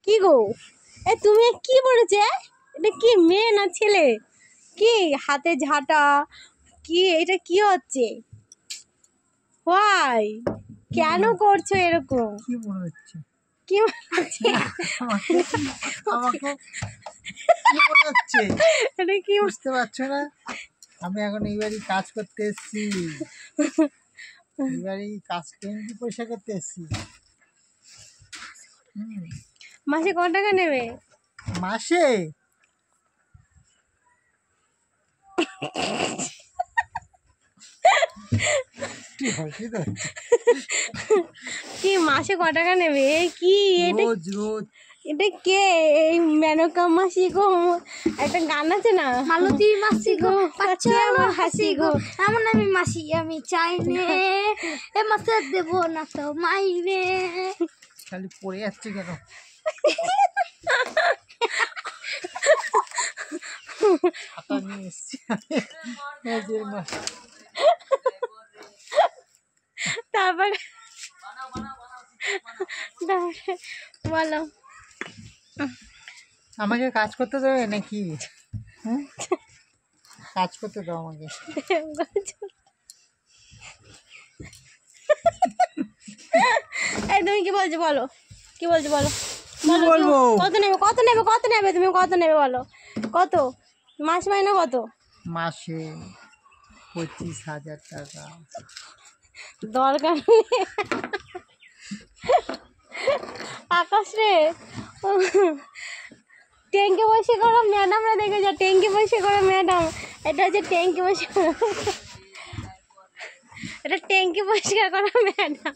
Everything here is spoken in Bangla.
কি গো, তুমি কি পড়েছে? এটা কি মেয়ে না ছেলে? কি হাতে ঝাঁটা? কি এটা কি হচ্ছে? হোয়াই কেন করছো এরকম? কি মনে হচ্ছে? কি মনে হচ্ছে? আমাকে আমাকে কি মনে হচ্ছে? এটা কি বুঝতে পারছো না? আমি এখন এই বাড়ি কাজ করতে এসেছি। এই বাড়ি কাজ কি পয়সা করতে এসেছি। মাসে কত টাকা নেবে? মাসে কি মাসে কত টাকা নেবে? কি এটা? রোজ রোজ এটা কে? এই মেনকা মাসি গো, একটা গান আছে না, মালতী মাসি গো পাচ্ছে আমার হাসি গো। এমন আমি মাসি আমি চাই নে, এ মাসে দেব না তো মাইনে। খালি পড়ে যাচ্ছে কেন? হাতা নিয়ে এসছি তারপরে বলো, আমাকে কাজ করতে দেবে নাকি? কাজ করতে দাও আমাকে। এই তুমি কি বলছো বলো, কি বলছো বলো? কি বলবো? কত নেবে, কত নেবে, কত নেবে? তুমি কত নেবে বলো? কত মাস মাইনে কত? মাসে 25,000 টাকা। দরকার নেই আকাশ রে, ট্যাঙ্কি বসে করো ম্যাডামরা দেখে যা, ট্যাঙ্কি বসে করো ম্যাডাম। এটা হচ্ছে ট্যাঙ্কি বসে, এটা ট্যাঙ্কি পরিষ্কার করা ম্যাডাম।